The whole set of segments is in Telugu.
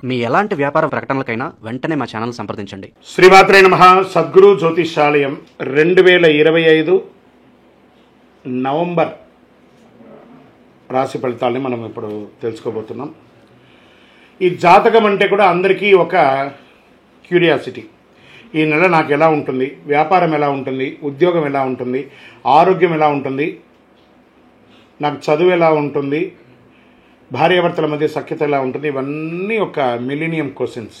మీ ఎలాంటి వ్యాపార ప్రకటనలకైనా వెంటనే మా ఛానల్ సంప్రదించండి. శ్రీమాత్రే నమః. సద్గురు జ్యోతిషాలయం 2025 నవంబర్ రాశి ఫలితాలని మనం ఇప్పుడు తెలుసుకోబోతున్నాం. ఈ జాతకం అంటే కూడా అందరికీ ఒక క్యూరియాసిటీ. ఈ నెల నాకు ఎలా ఉంటుంది, వ్యాపారం ఎలా ఉంటుంది, ఉద్యోగం ఎలా ఉంటుంది, ఆరోగ్యం ఎలా ఉంటుంది, నాకు చదువు ఎలా ఉంటుంది, భార్యాభర్తల మధ్య సఖ్యత ఎలా ఉంటుంది, ఇవన్నీ ఒక మిలీనియం క్వశ్చన్స్.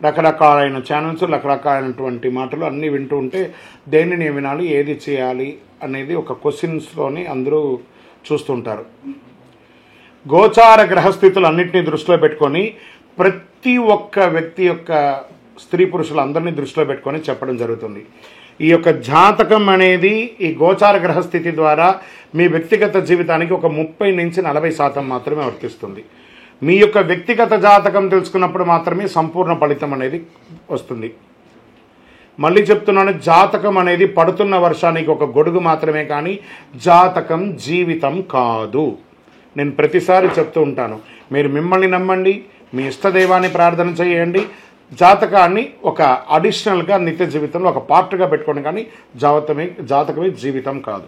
రకరకాలైన ఛానల్స్, రకరకాలైనటువంటి మాటలు అన్నీ వింటూ ఉంటే దేన్ని నేను వినాలి, ఏది చేయాలి అనేది ఒక క్వశ్చన్స్లోని అందరూ చూస్తుంటారు. గోచార గ్రహస్థితులు అన్నింటినీ దృష్టిలో పెట్టుకొని ప్రతి ఒక్క వ్యక్తి యొక్క స్త్రీ పురుషులందరినీ దృష్టిలో పెట్టుకొని చెప్పడం జరుగుతుంది. ఈ యొక్క జాతకం అనేది ఈ గోచార గ్రహస్థితి ద్వారా మీ వ్యక్తిగత జీవితానికి ఒక 30 నుంచి 40% మాత్రమే వర్తిస్తుంది. మీ యొక్క వ్యక్తిగత జాతకం తెలుసుకున్నప్పుడు మాత్రమే సంపూర్ణ ఫలితం అనేది వస్తుంది. మళ్ళీ చెప్తున్నాను, జాతకం అనేది పడుతున్న వర్షానికి ఒక గొడుగు మాత్రమే, కానీ జాతకం జీవితం కాదు. నేను ప్రతిసారి చెప్తూ ఉంటాను, మీరు మిమ్మల్ని నమ్మండి, మీ ఇష్టదైవాన్ని ప్రార్థన చేయండి, జాతకాన్ని ఒక అడిషనల్గా నిత్య జీవితంలో ఒక పార్ట్గా పెట్టుకోండి, కానీ జాతకమే జీవితం కాదు.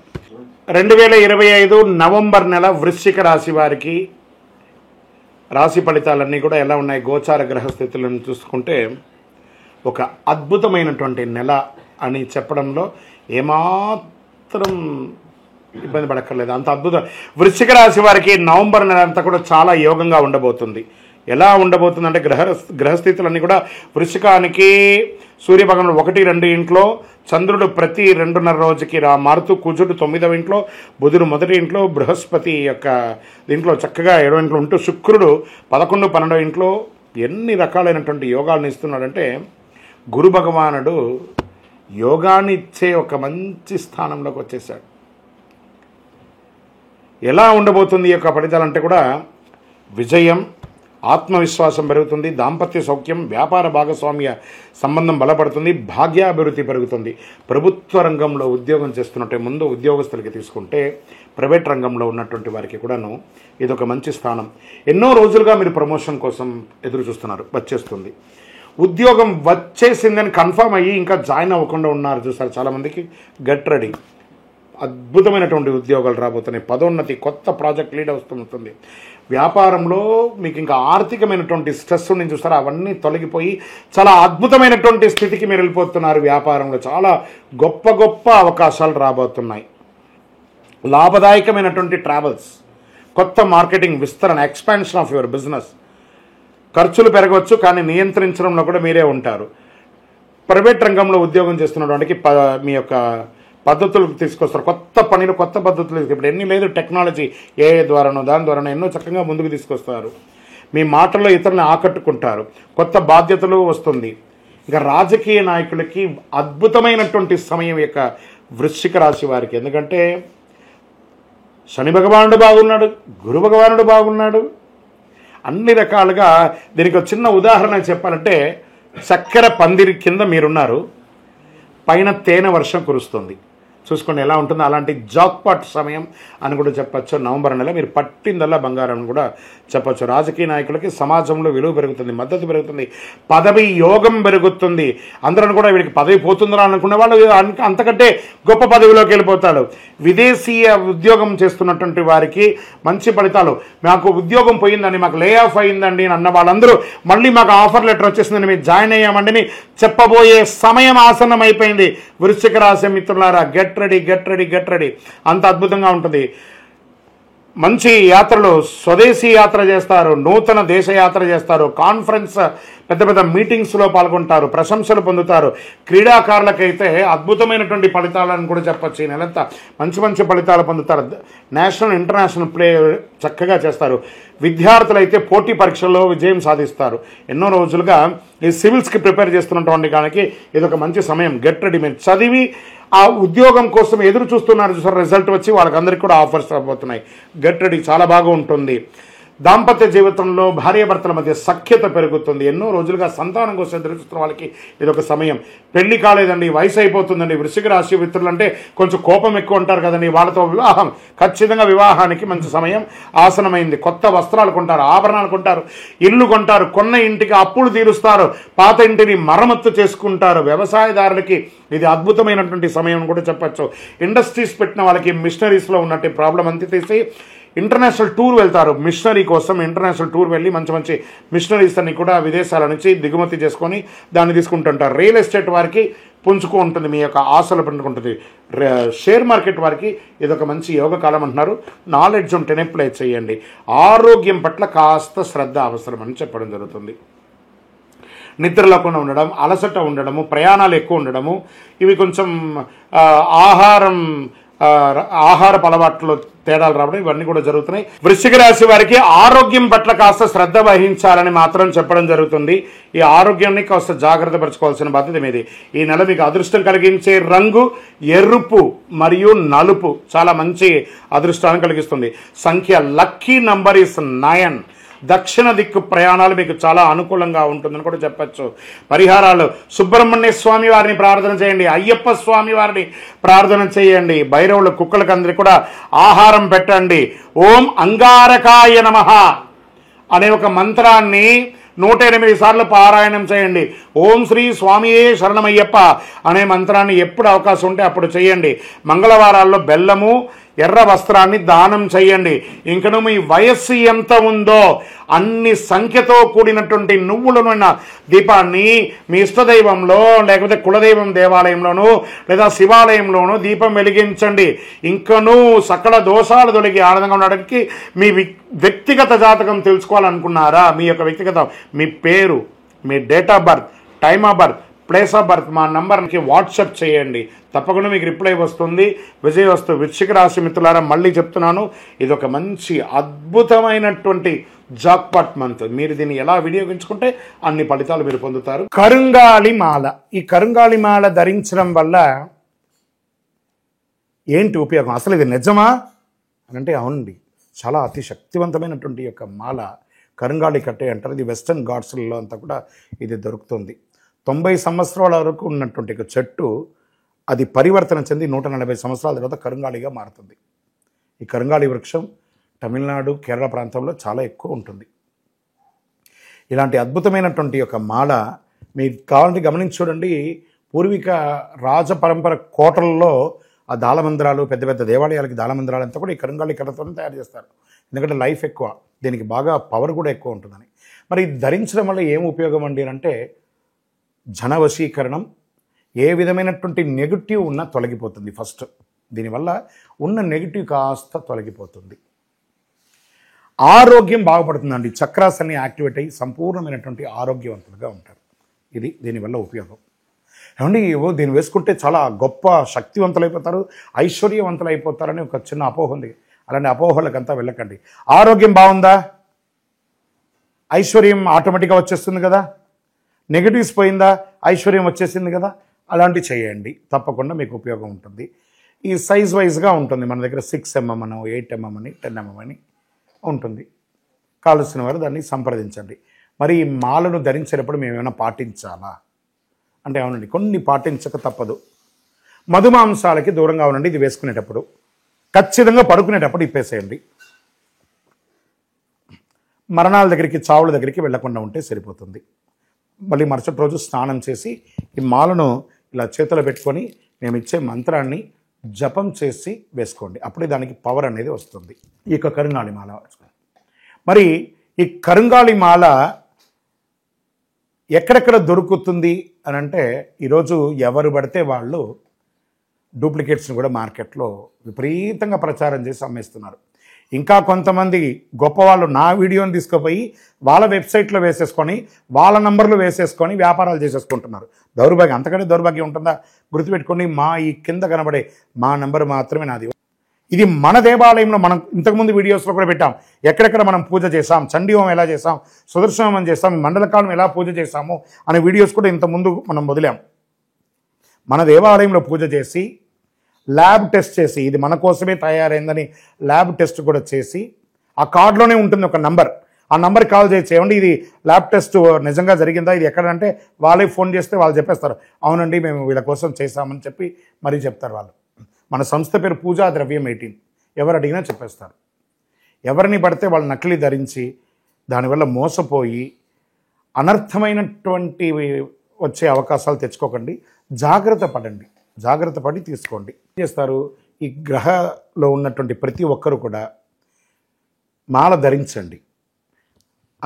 2025 నవంబర్ నెల వృశ్చిక రాశి వారికి రాశి ఫలితాలన్నీ కూడా ఎలా ఉన్నాయి? గోచార గ్రహస్థితులను చూసుకుంటే ఒక అద్భుతమైనటువంటి నెల అని చెప్పడంలో ఏమాత్రం ఇబ్బంది పడక్కర్లేదు, అంత అద్భుతం. వృశ్చిక రాశి వారికి నవంబర్ నెల అంతా కూడా చాలా యోగంగా ఉండబోతుంది. ఎలా ఉండబోతుంది అంటే గ్రహస్థితులన్నీ కూడా వృశ్చికానికి సూర్యభగవానుడు 1-2 ఇంట్లో, చంద్రుడు ప్రతి 2.5 రోజుకి మారుతూ, కుజుడు 9వ ఇంట్లో, బుధుడు 1వ ఇంట్లో, బృహస్పతి యొక్క దీంట్లో చక్కగా 7వ ఇంట్లో ఉంటూ, శుక్రుడు 11-12వ ఇంట్లో ఎన్ని రకాలైనటువంటి యోగాలను ఇస్తున్నాడంటే, గురు భగవానుడు యోగాన్ని ఇచ్చే ఒక మంచి స్థానంలోకి వచ్చేసాడు. ఎలా ఉండబోతుంది ఈ యొక్క ఫలితాలంటే కూడా విజయం, ఆత్మవిశ్వాసం పెరుగుతుంది, దాంపత్య సౌఖ్యం, వ్యాపార భాగస్వామ్య సంబంధం బలపడుతుంది, భాగ్యాభివృద్ధి పెరుగుతుంది. ప్రభుత్వ రంగంలో ఉద్యోగం చేస్తున్నట్టే ముందు ఉద్యోగస్తులకి తీసుకుంటే ప్రైవేట్ రంగంలో ఉన్నటువంటి వారికి కూడాను ఇదొక మంచి స్థానం. ఎన్నో రోజులుగా మీరు ప్రమోషన్ కోసం ఎదురు చూస్తున్నారు, వచ్చేస్తుంది. ఉద్యోగం వచ్చేసిందని కన్ఫర్మ్ అయ్యి ఇంకా జాయిన్ అవ్వకుండా ఉన్నారు చూసారు చాలామందికి, గెట్ రెడీ. అద్భుతమైనటువంటి ఉద్యోగాలు రాబోతున్నాయి, పదోన్నతి, కొత్త ప్రాజెక్ట్ లీడ్ వస్తుంది. వ్యాపారంలో మీకు ఇంకా ఆర్థికమైనటువంటి స్ట్రెస్ నుంచి చూస్తారా, అవన్నీ తొలగిపోయి చాలా అద్భుతమైనటువంటి స్థితికి మీరు వెళ్ళిపోతున్నారు. వ్యాపారంలో చాలా గొప్ప గొప్ప అవకాశాలు రాబోతున్నాయి. లాభదాయకమైనటువంటి ట్రావెల్స్, కొత్త మార్కెటింగ్ విస్తరణ, ఎక్స్పాన్షన్ ఆఫ్ యువర్ బిజినెస్. ఖర్చులు పెరగవచ్చు, కానీ నియంత్రించడంలో కూడా మీరే ఉంటారు. ప్రైవేట్ రంగంలో ఉద్యోగం చేస్తున్నటువంటి మీ యొక్క పద్ధతులకు తీసుకొస్తారు, కొత్త పనిలో కొత్త పద్ధతులు. ఇప్పుడు ఎన్ని లేదు, టెక్నాలజీ ఏ ద్వారానో దాని ద్వారానో ఎన్నో చక్కగా ముందుకు తీసుకొస్తారు. మీ మాటల్లో ఇతరులను ఆకట్టుకుంటారు, కొత్త బాధ్యతలు వస్తుంది. ఇంకా రాజకీయ నాయకులకి అద్భుతమైనటువంటి సమయం యొక్క వృశ్చిక రాశి వారికి. ఎందుకంటే శని భగవానుడు బాగున్నాడు, గురు భగవానుడు బాగున్నాడు, అన్ని రకాలుగా. దీనికి ఒక చిన్న ఉదాహరణ చెప్పాలంటే, చక్కెర పందిరి కింద మీరున్నారు, పైన తేనె వర్షం కురుస్తుంది. చూసుకోండి ఎలా ఉంటుందో. అలాంటి జాక్పాట్ సమయం అని కూడా చెప్పచ్చు నవంబర్ నెల. మీరు పట్టిందల్లా బంగారం అని కూడా చెప్పచ్చు. రాజకీయ నాయకులకి సమాజంలో విలువ పెరుగుతుంది, మద్దతు పెరుగుతుంది, పదవి యోగం పెరుగుతుంది. అందరూ కూడా వీడికి పదవి పోతుందా అనుకునే వాళ్ళు అంతకంటే గొప్ప పదవిలోకి వెళ్ళిపోతాడు. విదేశీయ ఉద్యోగం చేస్తున్నటువంటి వారికి మంచి ఫలితాలు. మాకు ఉద్యోగం పోయిందని, మాకు లే ఆఫ్ అయిందండి అని అన్న వాళ్ళందరూ మళ్ళీ మాకు ఆఫర్ లెటర్ వచ్చేసిందని, మేము జాయిన్ అయ్యామండి చెప్పబోయే సమయం ఆసన్నం అయిపోయింది. వృశ్చిక రాశి మిత్రులారా, గెట్ రెడీ. అంత అద్భుతంగా ఉంటుంది. మంచి యాత్రలు, స్వదేశీ యాత్ర చేస్తారు, నూతన దేశ యాత్ర చేస్తారు, కాన్ఫరెన్స్ పెద్ద పెద్ద మీటింగ్స్లో పాల్గొంటారు, ప్రశంసలు పొందుతారు. క్రీడాకారులకైతే అద్భుతమైనటువంటి ఫలితాలను కూడా చెప్పచ్చు. ఈ నెలంతా మంచి ఫలితాలు పొందుతారు. నేషనల్ ఇంటర్నేషనల్ ప్లే చక్కగా చేస్తారు. విద్యార్థులైతే పోటీ పరీక్షల్లో విజయం సాధిస్తారు. ఎన్నో రోజులుగా ఈ సివిల్స్కి ప్రిపేర్ చేస్తున్నటువంటి దానికి ఇదొక మంచి సమయం. Get ready. మీరు చదివి ఆ ఉద్యోగం కోసం ఎదురు చూస్తున్నారు చూసారు, రిజల్ట్ వచ్చి వాళ్ళకందరికీ కూడా ఆఫర్స్ రాబోతున్నాయి. గెట్ రెడీ, చాలా బాగా ఉంటుంది. దాంపత్య జీవితంలో భార్యాభర్తల మధ్య సఖ్యత పెరుగుతుంది. ఎన్నో రోజులుగా సంతానం కోసం ఎదురుచూస్తున్న వాళ్ళకి ఇదొక సమయం. పెళ్లి కాలేదండి, వయసు అయిపోతుందండి, వృశ్చిక రాశి మిత్రులు అంటే కొంచెం కోపం ఎక్కువ ఉంటారు కదండి, వాళ్ళతో వివాహం, ఖచ్చితంగా వివాహానికి మంచి సమయం ఆసనమైంది. కొత్త వస్త్రాలు కొంటారు, ఆభరణాలు కొంటారు, ఇల్లు కొంటారు, కొన్న ఇంటికి అప్పులు తీరుస్తారు, పాత ఇంటిని మరమ్మత్తు చేసుకుంటారు. వ్యవసాయదారులకి ఇది అద్భుతమైనటువంటి సమయం కూడా చెప్పచ్చు. ఇండస్ట్రీస్ పెట్టిన వాళ్ళకి మిషనరీస్లో ఉన్నట్టు ప్రాబ్లం అంతా తీసి ఇంటర్నేషనల్ టూర్ వెళ్తారు. మిషనరీ కోసం ఇంటర్నేషనల్ టూర్ వెళ్ళి మంచి మంచి మిషనరీస్ అన్ని కూడా విదేశాల నుంచి దిగుమతి చేసుకొని దాన్ని తీసుకుంటుంటారు. రియల్ ఎస్టేట్ వారికి పుంజుకు ఉంటుంది, మీ యొక్క ఆశలు పండుకుంటుంది. షేర్ మార్కెట్ వారికి ఇదొక మంచి యోగ కాలం అంటున్నారు. నాలెడ్జ్ ఉంటేనే ప్లే చేయండి. ఆరోగ్యం పట్ల కాస్త శ్రద్ధ అవసరం అని చెప్పడం జరుగుతుంది. నిద్ర లేకుండా ఉండడం, అలసట ఉండడము, ప్రయాణాలు ఎక్కువ ఉండడము, ఇవి కొంచెం ఆహారపు అలవాట్లు తేడాలు రావడం, ఇవన్నీ కూడా జరుగుతున్నాయి. వృశ్చిక రాశి వారికి ఆరోగ్యం పట్ల కాస్త శ్రద్ధ వహించాలని మాత్రం చెప్పడం జరుగుతుంది. ఈ ఆరోగ్యాన్ని కాస్త జాగ్రత్త పరచుకోవాల్సిన బాధ్యత మీది. ఈ నెల మీకు అదృష్టం కలిగించే రంగు ఎరుపు మరియు నలుపు, చాలా మంచి అదృష్టాన్ని కలిగిస్తుంది. సంఖ్య లక్కీ నంబర్ ఇస్ 9. దక్షిణ దిక్కు ప్రయాణాలు మీకు చాలా అనుకూలంగా ఉంటుందని కూడా చెప్పచ్చు. పరిహారాలు: సుబ్రహ్మణ్య స్వామి వారిని ప్రార్థన చేయండి, అయ్యప్ప స్వామి వారిని ప్రార్థన చేయండి, భైరవులు కుక్కలకు అందరికీ కూడా ఆహారం పెట్టండి. ఓం అంగారకాయ నమః అనే ఒక మంత్రాన్ని 108 సార్లు పారాయణం చేయండి. ఓం శ్రీ స్వామియే శరణమయ్యప్ప అనే మంత్రాన్ని ఎప్పుడు అవకాశం ఉంటే అప్పుడు చేయండి. మంగళవారాల్లో బెల్లము, ఎర్ర వస్త్రాన్ని దానం చేయండి. ఇంకను మీ వయస్సు ఎంత ఉందో అన్ని సంఖ్యతో కూడినటువంటి నువ్వులను దీపాన్ని మీ ఇష్టదైవంలో లేకపోతే కులదైవం దేవాలయంలోనూ లేదా శివాలయంలోనూ దీపం వెలిగించండి. ఇంకనూ సకల దోషాలు తొలగి ఆనందంగా ఉండడానికి మీ వ్యక్తిగత జాతకం తెలుసుకోవాలనుకున్నారా? మీ యొక్క వ్యక్తిగత, మీ పేరు, మీ date of birth, time of birth, place of birth మా నంబర్కి వాట్సాప్ చేయండి. తప్పకుండా మీకు రిప్లై వస్తుంది. విజయవస్తు. వృశ్చిక రాశి మిత్రులారా, మళ్ళీ చెప్తున్నాను, ఇది ఒక మంచి అద్భుతమైనటువంటి జాక్పాట్ మంత్. మీరు దీన్ని ఎలా వినియోగించుకుంటే అన్ని ఫలితాలు మీరు పొందుతారు. కరుంగాళి మాల. ఈ కరుంగాళి మాల ధరించడం వల్ల ఏంటి ఉపయోగం? అసలు ఇది నిజమా అని అంటే అవునండి, చాలా అతి శక్తివంతమైనటువంటి యొక్క మాల కరుంగాళి కట్టే అంటారు. ఇది వెస్టర్న్ ఘాట్స్లలో అంతా కూడా ఇది దొరుకుతుంది. 90 సంవత్సరాల వరకు ఉన్నటువంటి చెట్టు అది పరివర్తన చెంది 140 సంవత్సరాల తర్వాత కరుంగాళిగా మారుతుంది. ఈ కరుంగాళి వృక్షం తమిళనాడు, కేరళ ప్రాంతంలో చాలా ఎక్కువ ఉంటుంది. ఇలాంటి అద్భుతమైనటువంటి యొక్క మాల మీకు కావాలంటే గమనించి చూడండి. పూర్వీక రాజ పరంపర కోటలలో ఆ దాళమందిరాలు, పెద్ద పెద్ద దేవాలయాలకి దాళమందిరాలు అంతా కూడా ఈ కరుంగాళి కర్రతో తయారు చేస్తారు. ఎందుకంటే లైఫ్ ఎక్కువ, దీనికి బాగా పవర్ కూడా ఎక్కువ ఉంటుందని. మరి ఇది ధరించడం వల్ల ఏం ఉపయోగం అండి అంటే జనవశీకరణం, ఏ విధమైనటువంటి నెగిటివ్ ఉన్నా తొలగిపోతుంది. ఫస్ట్ దీనివల్ల ఉన్న నెగిటివ్ కాస్త తొలగిపోతుంది. ఆరోగ్యం బాగుపడుతుందండి. చక్రాస్ అన్ని యాక్టివేట్ అయ్యి సంపూర్ణమైనటువంటి ఆరోగ్యవంతులుగా ఉంటారు. ఇది దీనివల్ల ఉపయోగం. ఏమండి, దీన్ని వేసుకుంటే చాలా గొప్ప శక్తివంతులైపోతారు, ఐశ్వర్యవంతులు అయిపోతారని ఒక చిన్న అపోహ ఉంది. అలాంటి అపోహలకంతా వెళ్ళకండి. ఆరోగ్యం బాగుందా, ఐశ్వర్యం ఆటోమేటిక్గా వచ్చేస్తుంది కదా. నెగిటివ్స్ పోయిందా, ఐశ్వర్యం వచ్చేసింది కదా. అలాంటివి చేయండి, తప్పకుండా మీకు ఉపయోగం ఉంటుంది. ఈ సైజ్ వైజ్గా ఉంటుంది. మన దగ్గర 6 mm అని, 8 mm అని, 10 mm అని ఉంటుంది. కావలసిన వారు దాన్ని సంప్రదించండి. మరి ఈ మాలను ధరించేటప్పుడు మేము ఏమైనా పాటించాలా అంటే అవునండి, కొన్ని పాటించక తప్పదు. మధుమాంసాలకి దూరంగా ఉండండి. ఇది వేసుకునేటప్పుడు ఖచ్చితంగా పడుకునేటప్పుడు ఇప్పేసేయండి. మరణాల దగ్గరికి, చావుల దగ్గరికి వెళ్లకుండా ఉంటే సరిపోతుంది. మళ్ళీ మరుసటి రోజు స్నానం చేసి ఈ మాలను ఇలా చేతిలో పెట్టుకొని మేము ఇచ్చే మంత్రాన్ని జపం చేసి వేసుకోండి. అప్పుడే దానికి పవర్ అనేది వస్తుంది. ఈ యొక్క కరుంగాళి మాల. మరి ఈ కరుంగాళి మాల ఎక్కడెక్కడ దొరుకుతుంది అని అంటే, ఈరోజు ఎవరు పడితే వాళ్ళు డూప్లికేట్స్ని కూడా మార్కెట్లో విపరీతంగా ప్రచారం చేసి అమ్మేస్తున్నారు. ఇంకా కొంతమంది గొప్పవాళ్ళు నా వీడియోని తీసుకుపోయి వాళ్ళ వెబ్సైట్లో వేసేసుకొని వాళ్ళ నంబర్లు వేసేసుకొని వ్యాపారాలు చేసేసుకుంటున్నారు. దౌర్భాగ్యం, అంతకంటే దౌర్భాగ్యం ఉంటుందా? గుర్తుపెట్టుకొని మా ఈ కింద కనబడే మా నంబర్ మాత్రమే నాది. ఇది మన దేవాలయంలో మనం ఇంతకుముందు వీడియోస్లో కూడా పెట్టాం. ఎక్కడెక్కడ మనం పూజ చేసాం, చండీహోమం ఎలా చేసాం, సుదర్శనం చేసాం, మండలకాలం ఎలా పూజ చేసాము అనే వీడియోస్ కూడా ఇంతకుముందు మనం వదిలాం. మన దేవాలయంలో పూజ చేసి ల్యాబ్ టెస్ట్ చేసి ఇది మన కోసమే తయారైందని ల్యాబ్ టెస్ట్ కూడా చేసి ఆ కార్డులోనే ఉంటుంది ఒక నంబర్. ఆ నంబర్కి కాల్ చేసి ఏమండి ఇది ల్యాబ్ టెస్ట్ నిజంగా జరిగిందా, ఇది ఎక్కడంటే వాళ్ళే ఫోన్ చేస్తే వాళ్ళు చెప్పేస్తారు, అవునండి మేము వీళ్ళ కోసం చేశామని చెప్పి మరీ చెప్తారు వాళ్ళు. మన సంస్థ పేరు పూజా ద్రవ్యం 18. ఎవరు అడిగినా చెప్పేస్తారు. ఎవరిని పడితే వాళ్ళు నకిలీ ధరించి దానివల్ల మోసపోయి అనర్థమైనటువంటి వచ్చే అవకాశాలు తెచ్చుకోకండి. జాగ్రత్త పడండి, జాగ్రత్త పడి తీసుకోండి. ఏం చేస్తారు, ఈ గ్రహలో ఉన్నటువంటి ప్రతి ఒక్కరు కూడా మాల ధరించండి.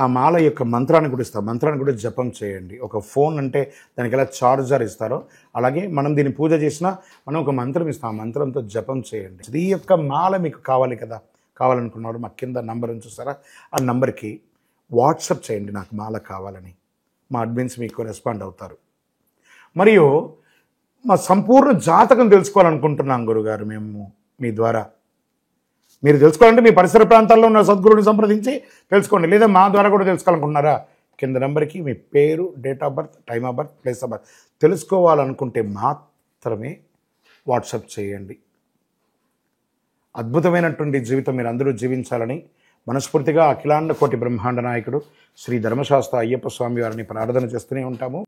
ఆ మాల యొక్క మంత్రాన్ని కూడా ఇస్తారు, మంత్రాన్ని కూడా జపం చేయండి. ఒక ఫోన్ అంటే దానికి ఎలా చార్జర్ ఇస్తారో అలాగే మనం దీన్ని పూజ చేసినా మనం ఒక మంత్రం ఇస్తాం, ఆ మంత్రంతో జపం చేయండి. ఈ యొక్క మాల మీకు కావాలి కదా, కావాలనుకున్నాడు మా కింద నంబర్ చూస్తారా, ఆ నంబర్కి వాట్సాప్ చేయండి నాకు మాల కావాలని. మా అడ్మిన్స్ మీకు రెస్పాండ్ అవుతారు. మరియు మా సంపూర్ణ జాతకం తెలుసుకోవాలనుకుంటున్నాం గురుగారు మేము మీ ద్వారా. మీరు తెలుసుకోవాలంటే మీ పరిసర ప్రాంతాల్లో ఉన్న సద్గురుని సంప్రదించి తెలుసుకోండి, లేదా మా ద్వారా కూడా తెలుసుకోవాలనుకుంటున్నారా, కింద నెంబర్కి మీ పేరు, date of birth, time of birth, place of birth తెలుసుకోవాలనుకుంటే మాత్రమే వాట్సాప్ చేయండి. అద్భుతమైనటువంటి జీవితం మీరు అందరూ జీవించాలని మనస్ఫూర్తిగా అఖిలాండ కోటి బ్రహ్మాండ నాయకుడు శ్రీ ధర్మశాస్త్ర అయ్యప్ప స్వామి వారిని ప్రార్థన చేస్తూనే ఉంటాము.